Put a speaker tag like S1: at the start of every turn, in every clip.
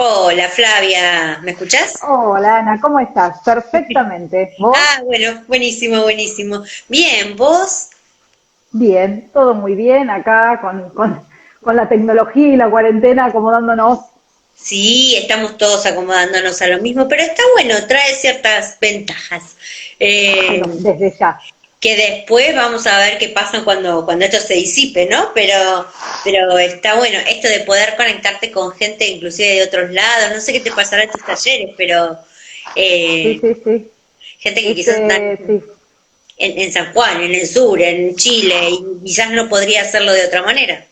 S1: Hola Flavia, ¿me escuchás?
S2: Hola Ana, ¿cómo estás? Perfectamente. ¿Vos?
S1: Bueno, buenísimo, buenísimo. Bien, ¿vos?
S2: Bien, todo muy bien acá con la tecnología y la cuarentena acomodándonos.
S1: Sí, estamos todos acomodándonos a lo mismo, pero está bueno, trae ciertas ventajas.
S2: Bueno,
S1: Eh,
S2: desde ya.
S1: que después vamos a ver qué pasa cuando esto se disipe, ¿no? Pero está bueno, esto de poder conectarte con gente inclusive de otros lados, no sé qué te pasará en tus talleres, pero
S2: Sí,
S1: eh,
S2: sí, sí.
S1: gente que quizás está
S2: Sí,
S1: en San Juan, en el sur, en Chile, y quizás no podría hacerlo de otra manera.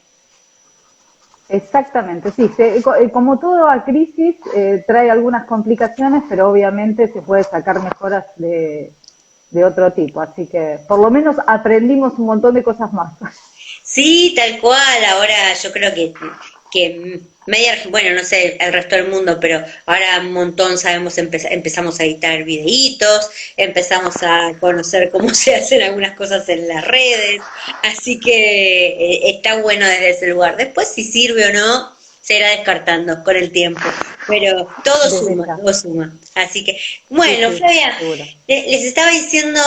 S2: exactamente. Sí, como toda crisis trae algunas complicaciones, pero obviamente se puede sacar mejoras de otro tipo. Así que por lo menos aprendimos un montón de cosas más.
S1: Sí, tal cual, ahora yo creo que media, bueno, no sé el resto del mundo, pero ahora un montón sabemos, empezamos a editar videitos, empezamos a conocer cómo se hacen algunas cosas en las redes, así que está bueno desde ese lugar. Después si sirve o no, se irá descartando con el tiempo, pero
S2: Desde ya.
S1: todo suma. Así que,
S2: Sí,
S1: bueno,
S2: sí,
S1: Flavia,
S2: seguro.
S1: les estaba diciendo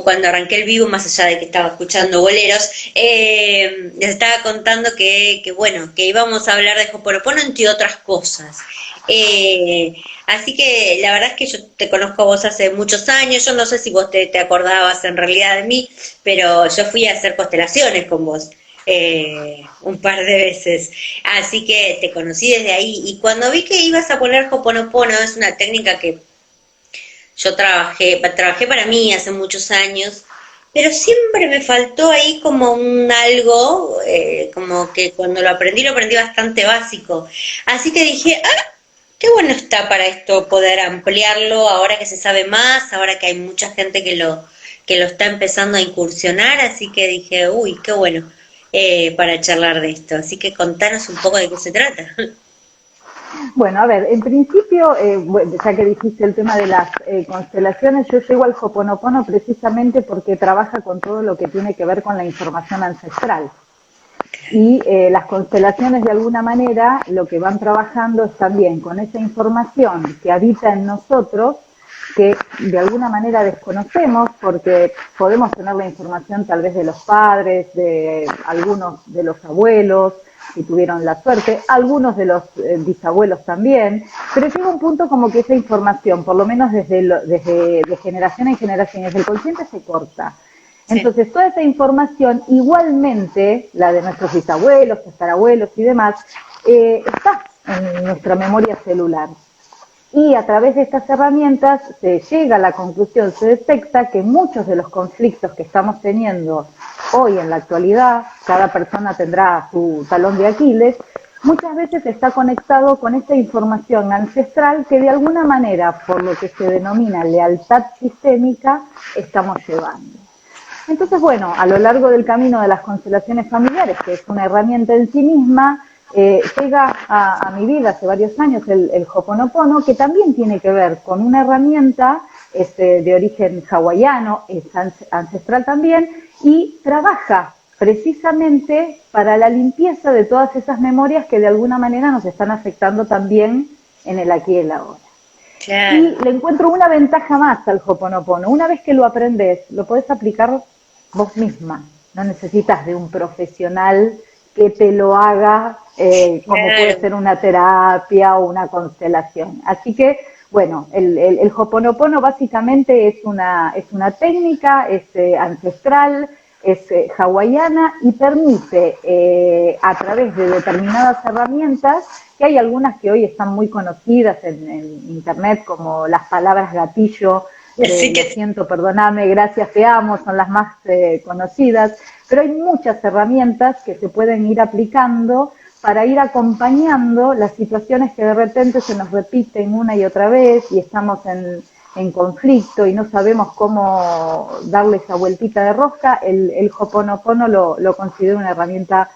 S1: cuando arranqué el vivo, más allá de que estaba escuchando boleros, les estaba contando bueno, que íbamos a hablar de Hoponopono entre otras cosas. Así que la verdad es que yo te conozco a vos hace muchos años, yo no sé si vos te acordabas en realidad de mí, pero yo fui a hacer constelaciones con vos. Un par de veces, así que te conocí desde ahí y cuando vi que ibas a poner Hoponopono, es una técnica que yo trabajé para mí hace muchos años, pero siempre me faltó ahí como un algo, como que cuando lo aprendí bastante básico. Así que dije, qué bueno está para esto poder ampliarlo ahora que se sabe más, ahora que hay mucha gente que lo está empezando a incursionar, así que dije, uy, qué bueno para charlar de esto. Así que contanos un poco de qué se trata.
S2: Bueno, a ver, en principio, ya que dijiste el tema de las constelaciones, yo llego al Hoponopono precisamente porque trabaja con todo lo que tiene que ver con la información ancestral. Y las constelaciones, de alguna manera, lo que van trabajando es también con esa información que habita en nosotros, que de alguna manera desconocemos, porque podemos tener la información tal vez de los padres, de algunos de los abuelos, si tuvieron la suerte, algunos de los bisabuelos también, pero llega un punto como que esa información, por lo menos desde de generación en generación, desde el consciente se corta.
S1: Sí.
S2: Entonces, toda esa información, igualmente, la de nuestros bisabuelos, tatarabuelos y demás, está en nuestra memoria celular. Y a través de estas herramientas se llega a la conclusión, se detecta que muchos de los conflictos que estamos teniendo hoy en la actualidad, cada persona tendrá su talón de Aquiles, muchas veces está conectado con esta información ancestral que de alguna manera, por lo que se denomina lealtad sistémica, estamos llevando. Entonces, bueno, a lo largo del camino de las constelaciones familiares, que es una herramienta en sí misma, llega a mi vida hace varios años el Hoponopono, que también tiene que ver con una herramienta de origen hawaiano, es ancestral también, y trabaja precisamente para la limpieza de todas esas memorias que de alguna manera nos están afectando también en el aquí y el ahora. Y
S1: Claro.
S2: le encuentro una ventaja más al Hoponopono. Una vez que lo aprendes, lo podés aplicar vos misma. No necesitas de un profesional que te lo haga como puede
S1: Claro.
S2: ser una terapia o una constelación. Así que, bueno, el Hoponopono básicamente es una técnica, es ancestral, es hawaiana y permite a través de determinadas herramientas, que hay algunas que hoy están muy conocidas en internet, como las palabras gatillo,
S1: Así
S2: lo
S1: que
S2: siento, perdóname, gracias, te amo, son las más conocidas, pero hay muchas herramientas que se pueden ir aplicando para ir acompañando las situaciones que de repente se nos repiten una y otra vez y estamos en conflicto y no sabemos cómo darle esa vueltita de rosca. El Hoponopono lo considero una herramienta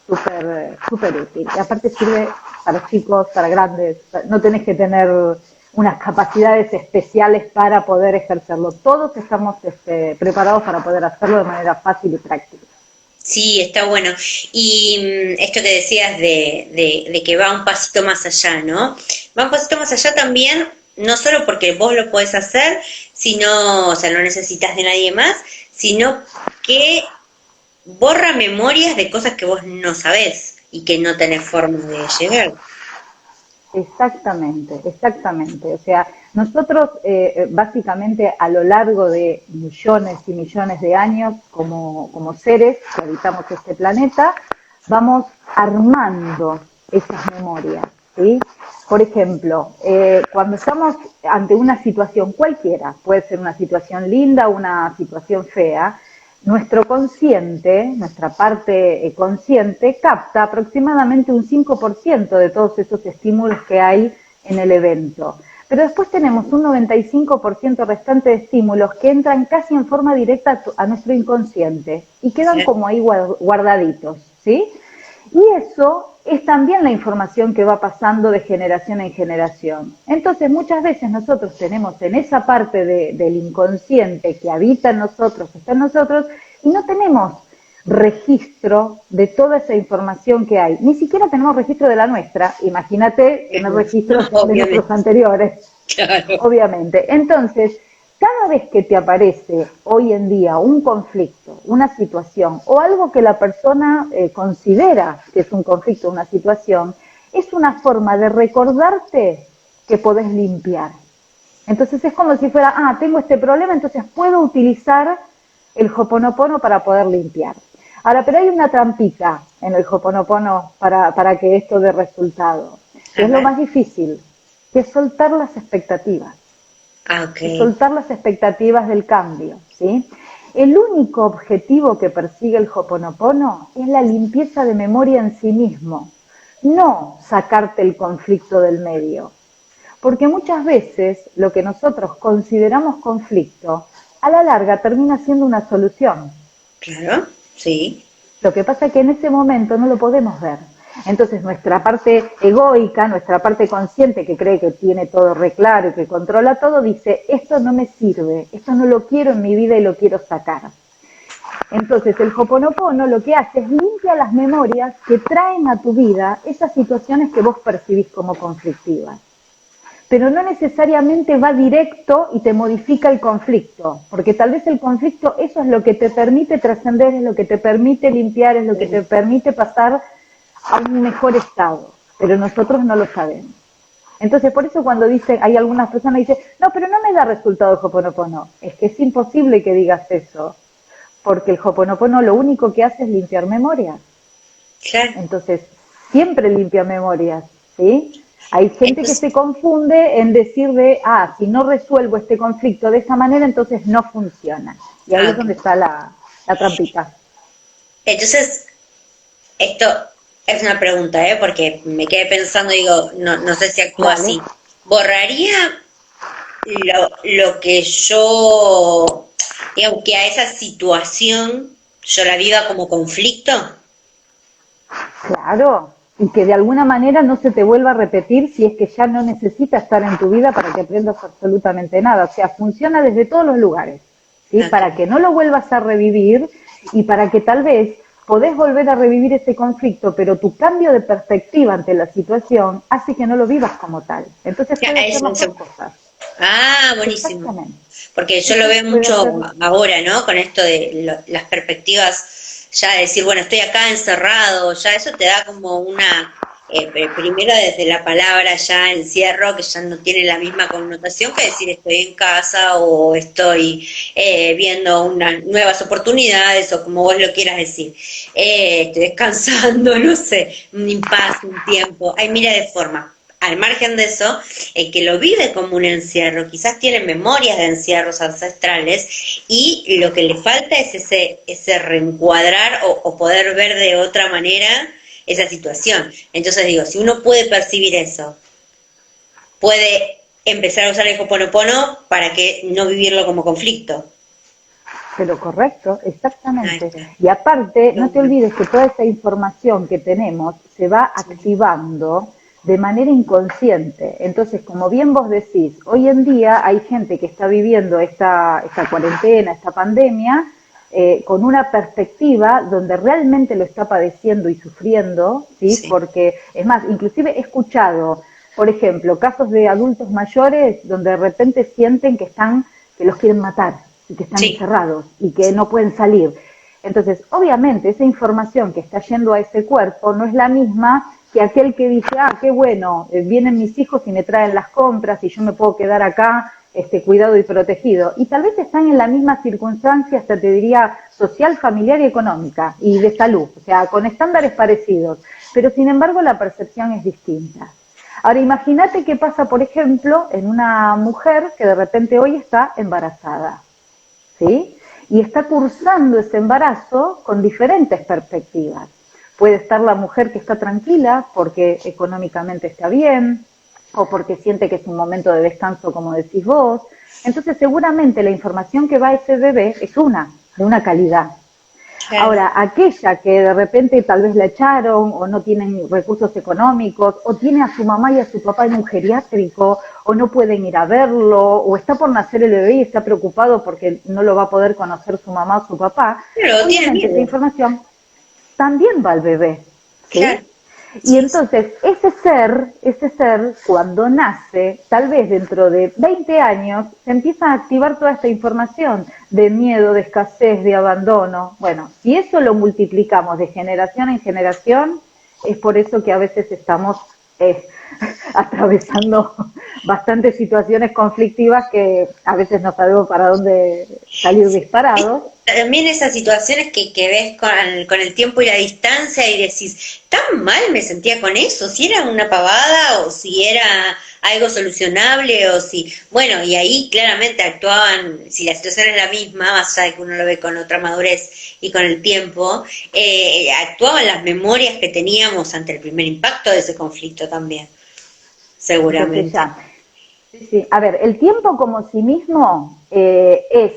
S2: súper útil. Y aparte sirve para chicos, para grandes, no tenés que tener unas capacidades especiales para poder ejercerlo. Todos estamos preparados para poder hacerlo de manera fácil y práctica.
S1: Sí, está bueno. Y esto que decías de que va un pasito más allá, ¿no? Va un pasito más allá también, no solo porque vos lo podés hacer, sino, o sea, no necesitas de nadie más, sino que borra memorias de cosas que vos no sabés y que no tenés forma de llegar.
S2: Exactamente, exactamente. O sea, nosotros básicamente a lo largo de millones y millones de años como seres que habitamos este planeta, vamos armando esas memorias, ¿sí? Por ejemplo, cuando estamos ante una situación cualquiera, puede ser una situación linda o una situación fea, nuestro consciente, nuestra parte consciente, capta aproximadamente un 5% de todos esos estímulos que hay en el evento. Pero después tenemos un 95% restante de estímulos que entran casi en forma directa a nuestro inconsciente y quedan
S1: ¿Sí?
S2: como ahí guardaditos, ¿sí? Y eso es también la información que va pasando de generación en generación. Entonces, muchas veces nosotros tenemos en esa parte del inconsciente que habita en nosotros, que está en nosotros, y no tenemos registro de toda esa información que hay. Ni siquiera tenemos registro de la nuestra. Imagínate tener registros de nuestros
S1: Obviamente,
S2: anteriores,
S1: claro.
S2: obviamente. Entonces, cada vez que te aparece hoy en día un conflicto, una situación o algo que la persona considera que es un conflicto, una situación, es una forma de recordarte que podés limpiar. Entonces es como si fuera, tengo este problema, entonces puedo utilizar el Hoponopono para poder limpiar. Ahora, pero hay una trampita en el Hoponopono para que esto dé resultado, que
S1: A
S2: es lo
S1: ver.
S2: más difícil, que es soltar las expectativas,
S1: Ah, ok.
S2: es soltar las expectativas del cambio, ¿sí? El único objetivo que persigue el Hoponopono es la limpieza de memoria en sí mismo, no sacarte el conflicto del medio. Porque muchas veces lo que nosotros consideramos conflicto, a la larga termina siendo una solución.
S1: Claro, sí.
S2: Lo que pasa es que en ese momento no lo podemos ver. Entonces nuestra parte egoica, nuestra parte consciente que cree que tiene todo re claro y que controla todo, dice, esto no me sirve, esto no lo quiero en mi vida y lo quiero sacar. Entonces el Hoponopono lo que hace es limpia las memorias que traen a tu vida esas situaciones que vos percibís como conflictivas. Pero no necesariamente va directo y te modifica el conflicto, porque tal vez el conflicto, eso es lo que te permite trascender, es lo que te permite limpiar, es lo que te permite pasar a un mejor estado, pero nosotros no lo sabemos. Entonces, por eso cuando dicen, hay algunas personas que dicen, no, pero no me da resultado el Hoponopono, es que es imposible que digas eso, porque el Hoponopono lo único que hace es limpiar memorias.
S1: Claro.
S2: Entonces, siempre limpia memorias, ¿sí? Hay gente que
S1: Entonces,
S2: se confunde en decir de, si no resuelvo este conflicto de esta manera, entonces no funciona. Y ahí es
S1: ok.
S2: donde está la trampita.
S1: Entonces, esto es una pregunta, ¿eh? Porque me quedé pensando, digo, no, no sé si actúa
S2: Dale.
S1: así. ¿Borraría lo que yo, digamos, que a esa situación yo la viva como conflicto?
S2: Claro. Y que de alguna manera no se te vuelva a repetir si es que ya no necesita estar en tu vida para que aprendas absolutamente nada. O sea, funciona desde todos los lugares, ¿sí?
S1: Ok.
S2: Para que no lo vuelvas a revivir y para que tal vez podés volver a revivir ese conflicto, pero tu cambio de perspectiva ante la situación hace que no lo vivas como tal. Entonces
S1: Ya,
S2: puede hacer las dos cosas.
S1: buenísimo.
S2: Exactamente.
S1: Porque
S2: Sí,
S1: yo lo
S2: sí,
S1: veo
S2: puede
S1: mucho
S2: hacer.
S1: ahora, ¿no? Con esto de las perspectivas, ya de decir, bueno, estoy acá encerrado, ya eso te da como una, primero desde la palabra ya encierro, que ya no tiene la misma connotación que decir estoy en casa o estoy viendo unas nuevas oportunidades o como vos lo quieras decir. Estoy descansando, no sé, un impasse, un tiempo. Hay mira de forma. Al margen de eso, el que lo vive como un encierro, quizás tiene memorias de encierros ancestrales y lo que le falta es ese reencuadrar o poder ver de otra manera esa situación. Entonces digo, si uno puede percibir eso, puede empezar a usar el Hoponopono para que no vivirlo como conflicto.
S2: Pero correcto,
S1: Ahí
S2: exactamente.
S1: está.
S2: Y aparte,
S1: Qué
S2: no te
S1: bueno.
S2: olvides que toda esa información que tenemos se va
S1: Sí.
S2: activando de manera inconsciente. Entonces, como bien vos decís, hoy en día hay gente que está viviendo esta cuarentena, esta pandemia, con una perspectiva donde realmente lo está padeciendo y sufriendo, ¿sí?
S1: Sí.
S2: Porque, es más, inclusive he escuchado, por ejemplo, casos de adultos mayores donde de repente sienten que los quieren matar y que están
S1: Sí.
S2: encerrados y que no pueden salir. Entonces, obviamente, esa información que está yendo a ese cuerpo no es la misma que aquel que dice, ah, qué bueno, vienen mis hijos y me traen las compras y yo me puedo quedar acá cuidado y protegido. Y tal vez están en la misma circunstancia, hasta te diría, social, familiar y económica, y de salud, o sea, con estándares parecidos, pero sin embargo la percepción es distinta. Ahora, imagínate qué pasa, por ejemplo, en una mujer que de repente hoy está embarazada, ¿sí? Y está cursando ese embarazo con diferentes perspectivas. Puede estar la mujer que está tranquila porque económicamente está bien, o porque siente que es un momento de descanso, como decís vos. Entonces, seguramente la información que va a ese bebé es de una calidad.
S1: Claro.
S2: Ahora, aquella que de repente tal vez la echaron o no tienen recursos económicos o tiene a su mamá y a su papá en un geriátrico o no pueden ir a verlo o está por nacer el bebé y está preocupado porque no lo va a poder conocer su mamá o su papá,
S1: Pero tiene
S2: obviamente esa
S1: miedo.
S2: información también va al bebé, ¿sí?
S1: Claro.
S2: Y
S1: Sí,
S2: entonces ese ser, cuando nace, tal vez dentro de 20 años, se empieza a activar toda esta información de miedo, de escasez, de abandono. Bueno, si eso lo multiplicamos de generación en generación, es por eso que a veces estamos atravesando bastantes situaciones conflictivas que a veces no sabemos para dónde salir
S1: sí.
S2: disparados.
S1: También esas situaciones que ves con el tiempo y la distancia y decís, tan mal me sentía con eso, si era una pavada o si era algo solucionable o si, bueno, y ahí claramente actuaban, si la situación es la misma, más allá de que uno lo ve con otra madurez y con el tiempo, actuaban las memorias que teníamos ante el primer impacto de ese conflicto también,
S2: Entonces
S1: seguramente.
S2: ya, sí, sí. A ver, el tiempo como sí mismo es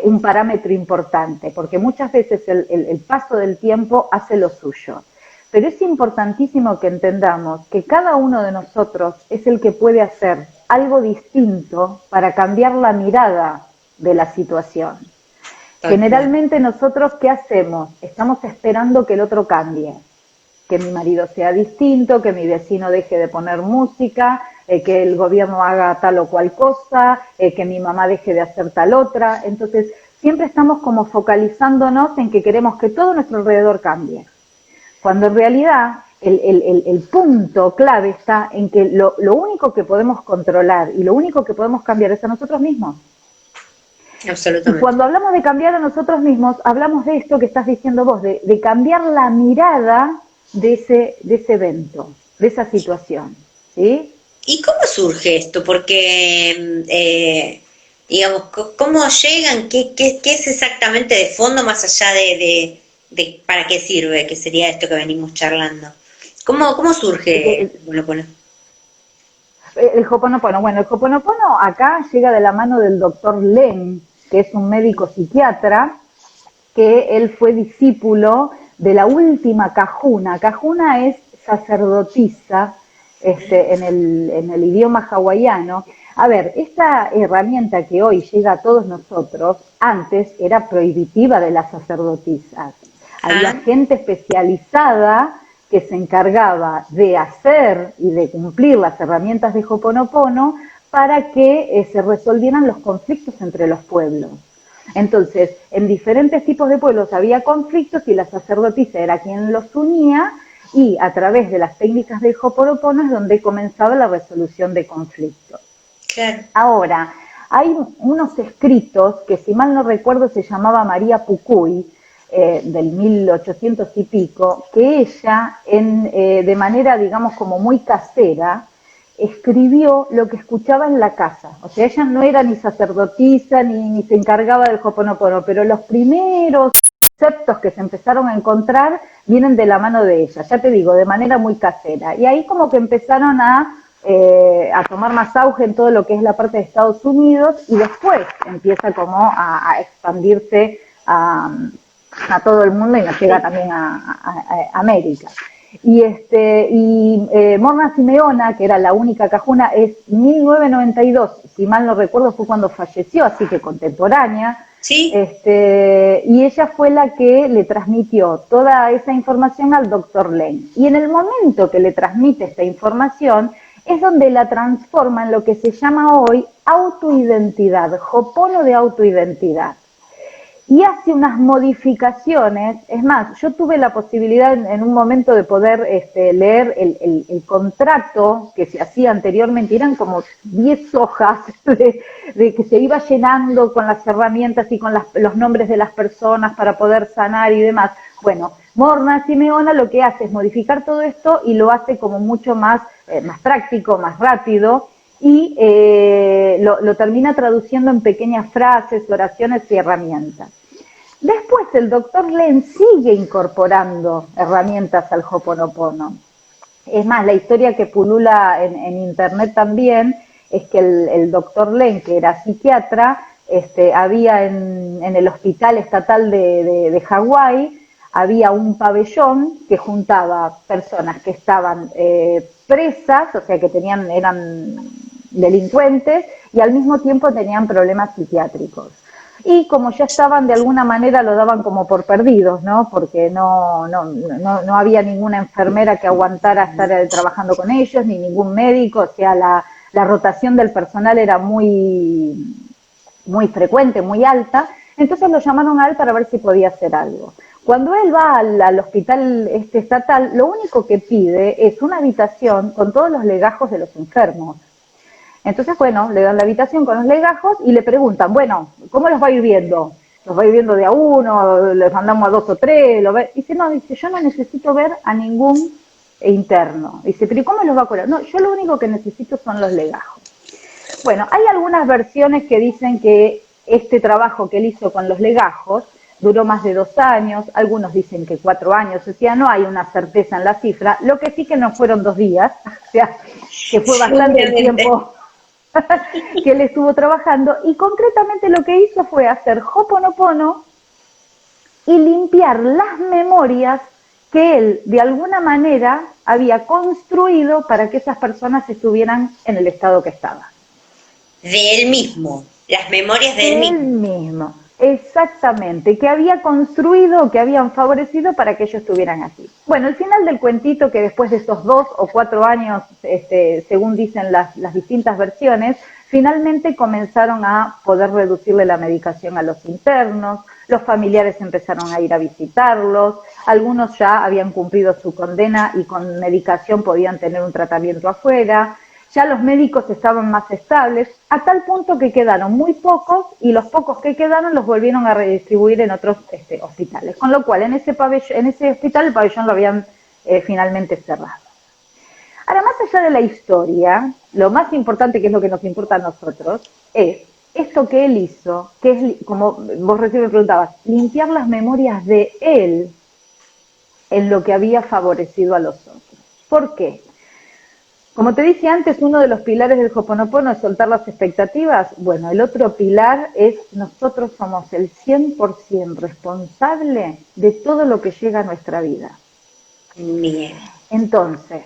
S2: un parámetro importante, porque muchas veces el paso del tiempo hace lo suyo. Pero es importantísimo que entendamos que cada uno de nosotros es el que puede hacer algo distinto para cambiar la mirada de la situación.
S1: Tal cual.
S2: Generalmente nosotros, ¿qué hacemos? Estamos esperando que el otro cambie, que mi marido sea distinto, que mi vecino deje de poner música, que el gobierno haga tal o cual cosa, que mi mamá deje de hacer tal otra. Entonces, siempre estamos como focalizándonos en que queremos que todo nuestro alrededor cambie. Cuando en realidad el punto clave está en que lo único que podemos controlar y lo único que podemos cambiar es a nosotros mismos. Y
S1: Absolutamente.
S2: cuando hablamos de cambiar a nosotros mismos, hablamos de esto que estás diciendo vos, de cambiar la mirada de ese evento, de esa situación, ¿sí?
S1: ¿Y cómo surge esto? Porque, digamos, ¿cómo llegan? ¿Qué es exactamente de fondo más allá de para qué sirve? Que sería esto que venimos charlando. ¿Cómo surge?
S2: El,
S1: Bueno,
S2: el Hoponopono, bueno, el Hoponopono acá llega de la mano del doctor Len, que es un médico psiquiatra, que él fue discípulo de la última Kahuna. Kahuna es sacerdotisa en el idioma hawaiano. A ver, esta herramienta que hoy llega a todos nosotros, antes era prohibitiva de las sacerdotisas. Había
S1: ah,
S2: gente especializada que se encargaba de hacer y de cumplir las herramientas de Hoponopono para que se resolvieran los conflictos entre los pueblos. Entonces, en diferentes tipos de pueblos había conflictos y la sacerdotisa era quien los unía y a través de las técnicas del Hoponopono es donde comenzaba la resolución de conflictos.
S1: claro.
S2: Ahora, hay unos escritos que, si mal no recuerdo, se llamaba María Pucuy, del 1800 y pico, que ella, de manera, digamos, como muy casera, escribió lo que escuchaba en la casa. O sea, ella no era ni sacerdotisa ni se encargaba del Hoponopono, pero los primeros conceptos que se empezaron a encontrar vienen de la mano de ella, ya te digo, de manera muy casera. Y ahí como que empezaron a tomar más auge en todo lo que es la parte de Estados Unidos y después empieza como a expandirse a todo el mundo y nos llega también a América. Morna Simeona, que era la única cajuna, es 1992, si mal no recuerdo, fue cuando falleció, así que contemporánea
S1: Sí.
S2: Y ella fue la que le transmitió toda esa información al doctor Len. Y en el momento que le transmite esta información es donde la transforma en lo que se llama hoy autoidentidad, Ho'opono de autoidentidad. Y hace unas modificaciones, es más, yo tuve la posibilidad en un momento de poder leer el contrato que se hacía anteriormente, eran como 10 hojas de que se iba llenando con las herramientas y con los nombres de las personas para poder sanar y demás. Bueno, Morna Simeona lo que hace es modificar todo esto y lo hace como mucho más, más práctico, más rápido, y lo termina traduciendo en pequeñas frases, oraciones y herramientas. Después el doctor Len sigue incorporando herramientas al Ho'oponopono. Es más, la historia que pulula en internet también es que el doctor Len, que era psiquiatra, había en el hospital estatal de Hawái, había un pabellón que juntaba personas que estaban presas, o sea que eran delincuentes, y al mismo tiempo tenían problemas psiquiátricos. Y como ya estaban, de alguna manera lo daban como por perdidos, ¿no? Porque no había ninguna enfermera que aguantara estar trabajando con ellos, ni ningún médico, o sea, la rotación del personal era muy frecuente, muy alta, entonces lo llamaron a él para ver si podía hacer algo. Cuando él va al hospital estatal, lo único que pide es una habitación con todos los legajos de los enfermos. Entonces, bueno, le dan la habitación con los legajos y le preguntan, bueno, ¿cómo los va a ir viendo? ¿Los va a ir viendo de a uno? ¿Les mandamos a 2 o 3? Dice, no, dice, yo no necesito ver a ningún interno. Dice, pero ¿y cómo los va a curar? No, yo lo único que necesito son los legajos. Bueno, hay algunas versiones que dicen que este trabajo que él hizo con los legajos duró más de 2 años, algunos dicen que 4 años, o sea, no hay una certeza en la cifra, lo que sí que no fueron 2 días, o sea, que fue bastante el tiempo que él estuvo trabajando, y concretamente lo que hizo fue hacer Ho'oponopono y limpiar las memorias que él de alguna manera había construido para que esas personas estuvieran en el estado que estaban.
S1: De él mismo, las memorias de él
S2: De él
S1: mismo.
S2: mismo, exactamente, que había construido, que habían favorecido para que ellos estuvieran así. Bueno, el final del cuentito, que después de estos 2 o 4 años, según dicen las distintas versiones, finalmente comenzaron a poder reducirle la medicación a los internos, los familiares empezaron a ir a visitarlos, algunos ya habían cumplido su condena y con medicación podían tener un tratamiento afuera. Ya los médicos estaban más estables, a tal punto que quedaron muy pocos, y los pocos que quedaron los volvieron a redistribuir en otros hospitales. Con lo cual, en ese hospital el pabellón lo habían finalmente cerrado. Ahora, más allá de la historia, lo más importante, que es lo que nos importa a nosotros, es esto que él hizo, que es, como vos recién me preguntabas, limpiar las memorias de él en lo que había favorecido a los otros. ¿Por qué? Como te dije antes, uno de los pilares del Ho'oponopono es soltar las expectativas. Bueno, el otro pilar es nosotros somos el 100% responsable de todo lo que llega a nuestra vida.
S1: Bien.
S2: Entonces,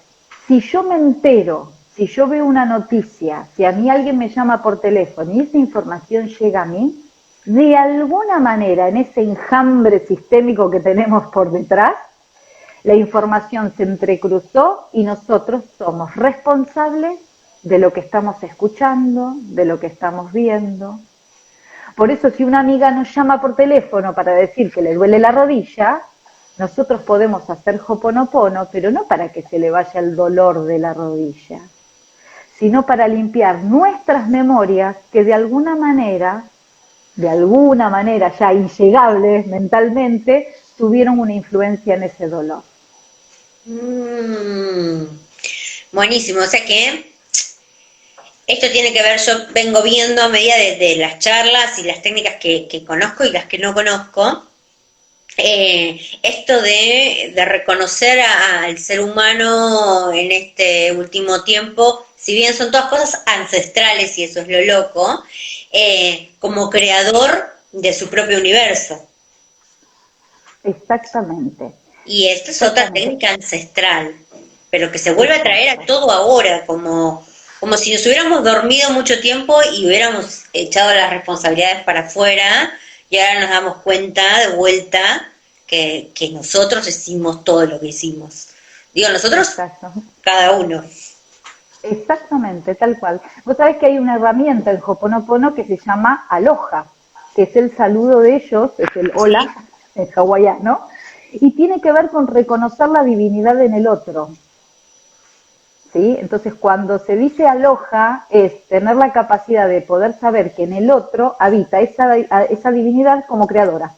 S2: si yo me entero, si yo veo una noticia, si a mí alguien me llama por teléfono y esa información llega a mí, de alguna manera en ese enjambre sistémico que tenemos por detrás, la información se entrecruzó y nosotros somos responsables de lo que estamos escuchando, de lo que estamos viendo. Por eso, si una amiga nos llama por teléfono para decir que le duele la rodilla, nosotros podemos hacer Ho'oponopono, pero no para que se le vaya el dolor de la rodilla, sino para limpiar nuestras memorias que de alguna manera ya inllegables mentalmente, tuvieron una influencia en ese dolor.
S1: Buenísimo, o sea que esto tiene que ver, yo vengo viendo a medida de las charlas y las técnicas que conozco y las que no conozco, esto de reconocer al ser humano en este último tiempo, si bien son todas cosas ancestrales y eso es lo loco, como creador de su propio universo.
S2: Exactamente.
S1: Y esta es otra técnica ancestral, pero que se vuelve a traer a todo ahora, como si nos hubiéramos dormido mucho tiempo y hubiéramos echado las responsabilidades para afuera y ahora nos damos cuenta de vuelta que nosotros hicimos todo lo que hicimos. Digo nosotros,
S2: Exacto.
S1: cada uno.
S2: Exactamente, tal cual. Vos sabés que hay una herramienta en Hoponopono que se llama aloha, que es el saludo de ellos, es el hola
S1: Sí,
S2: en hawaiano, y tiene que ver con reconocer la divinidad en el otro. ¿Sí? Entonces, cuando se dice aloha, es tener la capacidad de poder saber que en el otro habita esa divinidad como creadora.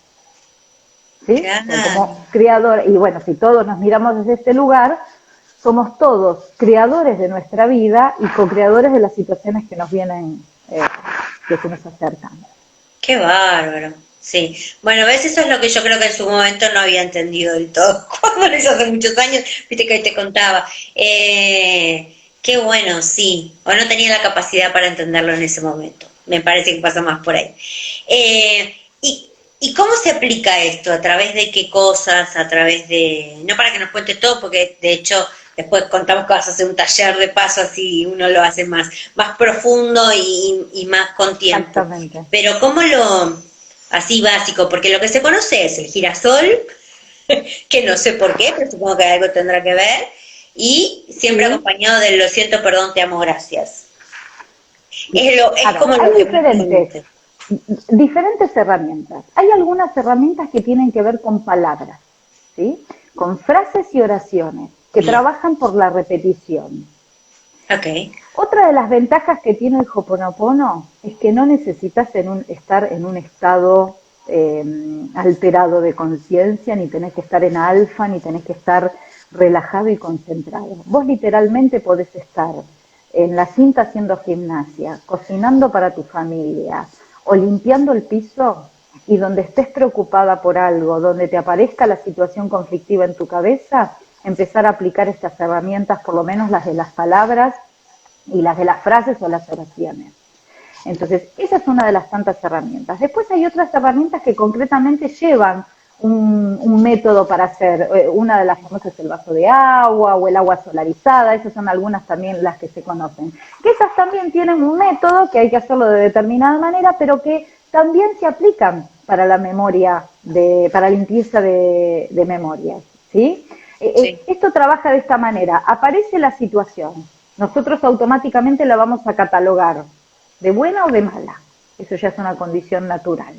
S2: ¿Sí? O sea,
S1: claro.
S2: como creadora. Y bueno, si todos nos miramos desde este lugar, somos todos creadores de nuestra vida y co-creadores de las situaciones que nos vienen, que se nos acercan.
S1: Qué bárbaro. Sí. Bueno, ves, eso es lo que yo creo que en su momento no había entendido del todo. Cuando lo hice hace muchos años, viste que ahí te contaba. Qué bueno, sí. O no tenía la capacidad para entenderlo en ese momento. Me parece que pasa más por ahí. ¿Y cómo se aplica esto? ¿A través de qué cosas? ¿A través de...? No para que nos cuentes todo, porque de hecho después contamos que vas a hacer un taller de paso, así uno lo hace más profundo y más con tiempo.
S2: Exactamente.
S1: Pero ¿cómo lo...? Así básico, porque lo que se conoce es el girasol, que no sé por qué, pero supongo que algo tendrá que ver, y siempre
S2: Sí.
S1: acompañado del lo siento, perdón, te amo, gracias.
S2: A
S1: Es
S2: ver,
S1: como
S2: hay
S1: lo que más se conoce.
S2: diferentes herramientas. Hay algunas herramientas que tienen que ver con palabras, ¿sí? Con frases y oraciones, que
S1: Bien,
S2: trabajan por la repetición.
S1: ok.
S2: Otra de las ventajas que tiene el Hoponopono es que no necesitas estar en un estado alterado de conciencia, ni tenés que estar en alfa, ni tenés que estar relajado y concentrado. Vos literalmente podés estar en la cinta haciendo gimnasia, cocinando para tu familia o limpiando el piso, y donde estés preocupada por algo, donde te aparezca la situación conflictiva en tu cabeza, empezar a aplicar estas herramientas, por lo menos las de las palabras y las de las frases o las oraciones. Entonces, esa es una de las tantas herramientas. Después hay otras herramientas que concretamente llevan un método para hacer. Una de las famosas es el vaso de agua o el agua solarizada. Esas son algunas también las que se conocen. Que esas también tienen un método que hay que hacerlo de determinada manera, pero que también se aplican para la memoria, para limpieza de memorias. ¿Sí?
S1: Sí.
S2: Esto trabaja de esta manera. Aparece la situación. Nosotros automáticamente la vamos a catalogar de buena o de mala. Eso ya es una condición natural.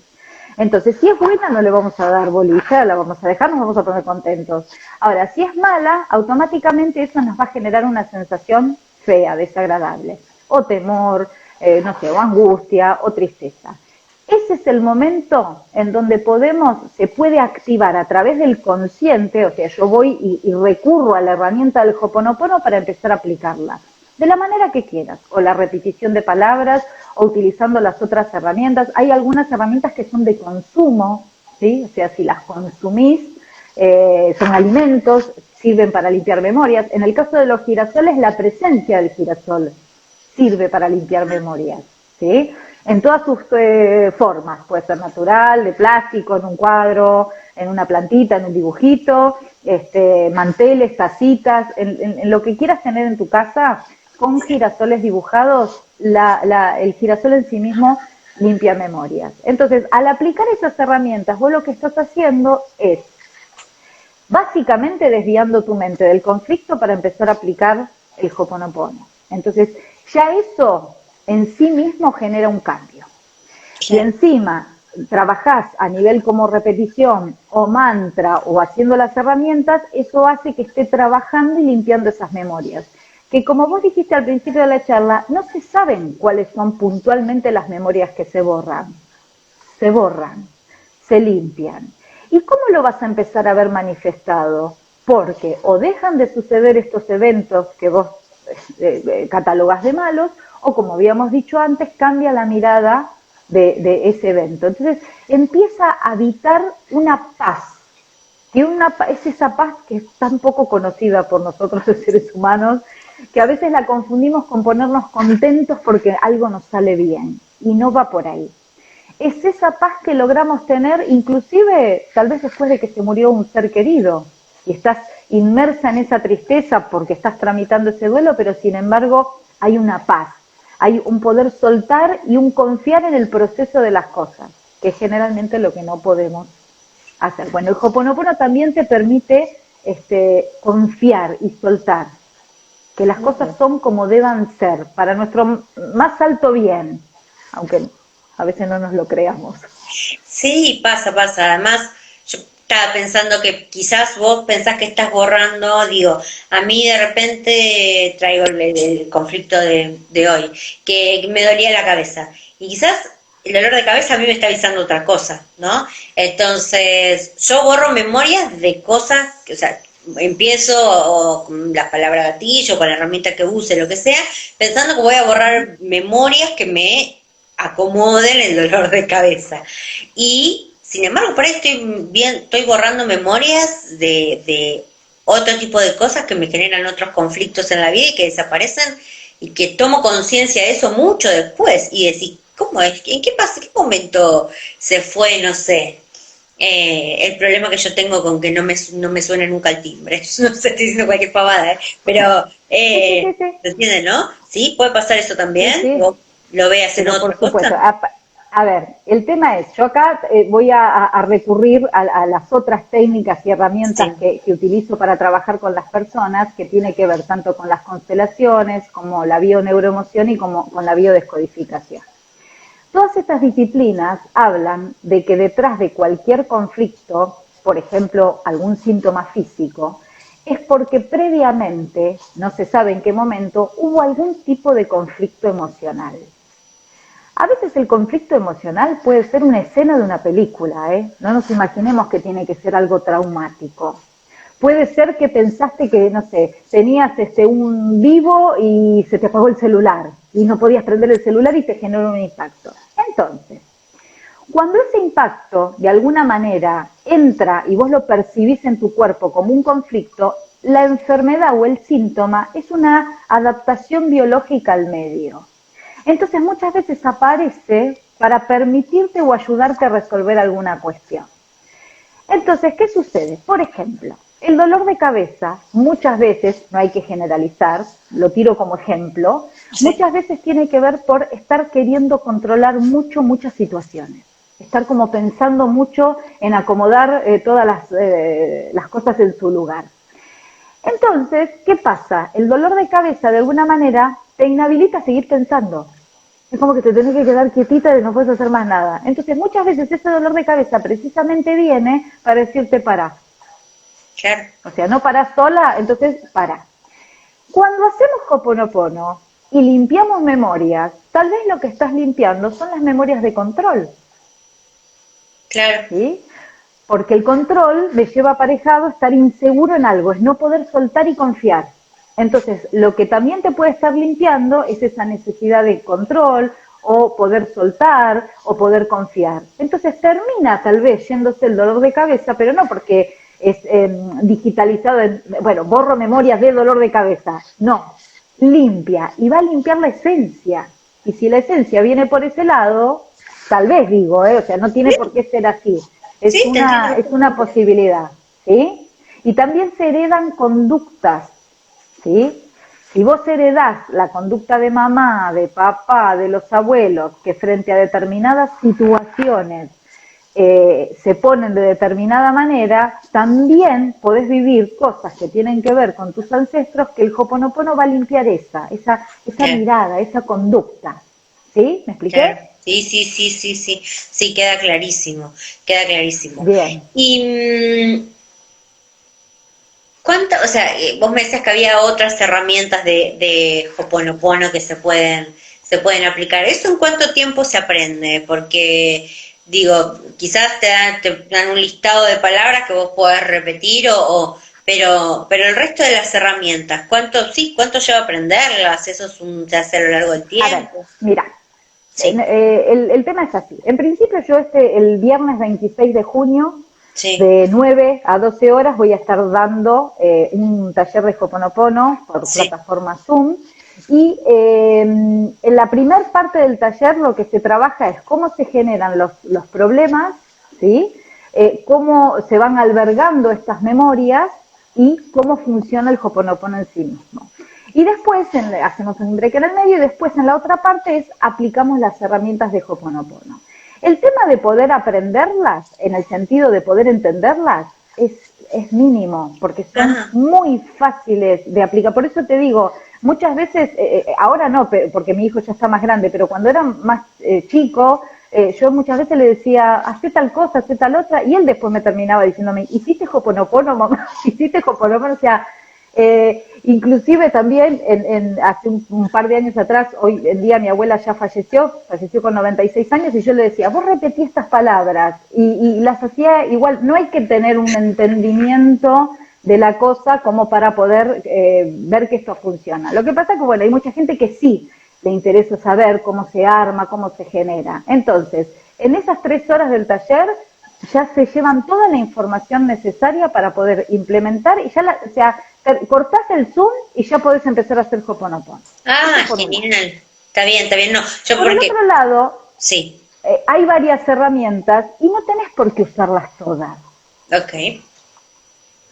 S2: Entonces, si es buena, no le vamos a dar bolilla, la vamos a dejar, nos vamos a poner contentos. Ahora, si es mala, automáticamente eso nos va a generar una sensación fea, desagradable, o temor, no sé, o angustia, o tristeza. Ese es el momento en donde se puede activar a través del consciente, o sea, yo voy y recurro a la herramienta del Hoponopono para empezar a aplicarla de la manera que quieras, o la repetición de palabras, o utilizando las otras herramientas. Hay algunas herramientas que son de consumo, ¿sí? O sea, si las consumís, son alimentos, sirven para limpiar memorias. En el caso de los girasoles, la presencia del girasol sirve para limpiar memorias, ¿sí? En todas sus formas, puede ser natural, de plástico, en un cuadro, en una plantita, en un dibujito, manteles, tacitas, en lo que quieras tener en tu casa, con girasoles dibujados, el girasol en sí mismo limpia memorias. Entonces, al aplicar esas herramientas, vos lo que estás haciendo es básicamente desviando tu mente del conflicto para empezar a aplicar el Hoponopono. Entonces, ya eso en sí mismo genera un cambio. Si
S1: Claro.
S2: encima trabajás a nivel como repetición o mantra o haciendo las herramientas, eso hace que esté trabajando y limpiando esas memorias. Que como vos dijiste al principio de la charla, no se saben cuáles son puntualmente las memorias que se borran, se limpian. ¿Y cómo lo vas a empezar a ver manifestado? Porque o dejan de suceder estos eventos que vos catalogás de malos, o como habíamos dicho antes, cambia la mirada de ese evento. Entonces empieza a habitar una paz, es esa paz que es tan poco conocida por nosotros los seres humanos, que a veces la confundimos con ponernos contentos porque algo nos sale bien, y no va por ahí. Es esa paz que logramos tener, inclusive tal vez después de que se murió un ser querido, y estás inmersa en esa tristeza porque estás tramitando ese duelo, pero sin embargo hay una paz, hay un poder soltar y un confiar en el proceso de las cosas. que es generalmente lo que no podemos hacer. Bueno, el Ho'oponopono también te permite confiar y soltar, que las cosas son como deban ser, para nuestro más alto bien, aunque a veces no nos lo creamos.
S1: Sí, pasa, pasa. Además, yo estaba pensando que quizás vos pensás que estás borrando, digo, a mí de repente traigo el conflicto de hoy, que me dolía la cabeza. Y quizás el dolor de cabeza a mí me está avisando otra cosa, ¿no? Entonces, yo borro memorias de cosas, o sea, empiezo o con las palabras gatillo, con la herramienta que use, lo que sea, pensando que voy a borrar memorias que me acomoden el dolor de cabeza. Y sin embargo, por ahí estoy borrando memorias de otro tipo de cosas que me generan otros conflictos en la vida y que desaparecen y que tomo conciencia de eso mucho después y decir, ¿cómo es? ¿En qué pasa? ¿En qué momento se fue? No sé. El problema que yo tengo con que no me suene nunca el timbre. No sé, estoy diciendo cualquier pavada, ¿eh? Pero,
S2: Sí, sí, sí, sí.
S1: ¿se entiende, no? ¿Sí? ¿Puede pasar eso
S2: Sí,
S1: también?
S2: sí,
S1: ¿Vos lo veas en
S2: pero
S1: otra
S2: por supuesto.
S1: cosa?
S2: A ver, el tema es, yo acá voy a recurrir a las otras técnicas y herramientas
S1: Sí,
S2: que utilizo para trabajar con las personas, que tiene que ver tanto con las constelaciones, como la bioneuroemoción y como con la biodescodificación. Todas estas disciplinas hablan de que detrás de cualquier conflicto, por ejemplo, algún síntoma físico, es porque previamente, no se sabe en qué momento, hubo algún tipo de conflicto emocional. A veces el conflicto emocional puede ser una escena de una película, ¿eh? No nos imaginemos que tiene que ser algo traumático. Puede ser que pensaste que, no sé, tenías un vivo y se te apagó el celular y no podías prender el celular y te generó un impacto. Entonces, cuando ese impacto de alguna manera entra y vos lo percibís en tu cuerpo como un conflicto, la enfermedad o el síntoma es una adaptación biológica al medio. Entonces muchas veces aparece para permitirte o ayudarte a resolver alguna cuestión. Entonces, ¿qué sucede? Por ejemplo, el dolor de cabeza muchas veces, no hay que generalizar, lo tiro como ejemplo,
S1: sí,
S2: muchas veces tiene que ver por estar queriendo controlar mucho muchas situaciones. Estar como pensando mucho en acomodar todas las cosas en su lugar. Entonces, ¿qué pasa? El dolor de cabeza de alguna manera te inhabilita a seguir pensando. Es como que te tenés que quedar quietita y no puedes hacer más nada. Entonces, muchas veces ese dolor de cabeza precisamente viene para decirte para.
S1: claro.
S2: O sea, no parás sola, entonces para. Cuando hacemos Ho'oponopono y limpiamos memorias, tal vez lo que estás limpiando son las memorias de control,
S1: Claro,
S2: ¿sí? Porque el control me lleva aparejado estar inseguro en algo, es no poder soltar y confiar. Entonces, lo que también te puede estar limpiando es esa necesidad de control o poder soltar o poder confiar. Entonces termina tal vez yéndose el dolor de cabeza, pero no porque es digitalizado, bueno, borro memorias de dolor de cabeza. No, limpia y va a limpiar la esencia. Y si la esencia viene por ese lado, tal vez digo, o sea, no tiene por qué ser así.
S1: sí, te entiendo
S2: Es una
S1: perfectamente.
S2: posibilidad, ¿sí? Y también se heredan conductas, ¿sí? Si vos heredás la conducta de mamá, de papá, de los abuelos, que frente a determinadas situaciones se ponen de determinada manera, también podés vivir cosas que tienen que ver con tus ancestros que el Ho'oponopono va a limpiar esa
S1: Claro,
S2: mirada, esa conducta. ¿Sí? ¿Me expliqué?
S1: claro. Sí, sí, sí, sí, sí. Sí, queda clarísimo, queda clarísimo.
S2: Bien.
S1: Y ¿cuánto, o sea, vos me decías que había otras herramientas de Ho'oponopono que se pueden aplicar? ¿Eso en cuánto tiempo se aprende? Porque, digo, quizás te dan un listado de palabras que vos podés repetir pero el resto de las herramientas, cuánto lleva aprenderlas? ¿Eso se hace a lo largo del
S2: A ver,
S1: tiempo?
S2: mira,
S1: Sí,
S2: el tema es así. En principio yo el viernes 26 de junio,
S1: sí,
S2: de 9 a 12 horas, voy a estar dando un taller de Ho'oponopono por
S1: sí,
S2: plataforma Zoom. Y en la primer parte del taller lo que se trabaja es cómo se generan los problemas, ¿sí? Cómo se van albergando estas memorias y cómo funciona el Ho'oponopono en sí mismo. Y después hacemos un break en el medio y después en la otra parte aplicamos las herramientas de Ho'oponopono. El tema de poder aprenderlas, en el sentido de poder entenderlas, es mínimo, porque son muy fáciles de aplicar. Por eso te digo, muchas veces, ahora no, porque mi hijo ya está más grande, pero cuando era más chico, yo muchas veces le decía, hacé tal cosa, hacé tal otra, y él después me terminaba diciéndome, ¿hiciste Hoponopono, mamá? ¿Hiciste Hoponopono? O sea, inclusive también hace un par de años atrás, hoy en día mi abuela ya falleció con 96 años, y yo le decía, vos repetí estas palabras, y las hacía igual. No hay que tener un entendimiento de la cosa como para poder ver que esto funciona. Lo que pasa es que, bueno, hay mucha gente que sí le interesa saber cómo se arma, cómo se genera. Entonces, en esas 3 horas del taller ya se llevan toda la información necesaria para poder implementar, y ya o sea, cortás el Zoom y ya podés empezar a hacer Hoponopono.
S1: Genial. Está bien, no. Yo
S2: por el otro lado,
S1: sí.
S2: Hay varias herramientas y no tenés por qué usarlas todas.
S1: Ok.
S2: ¿Sí?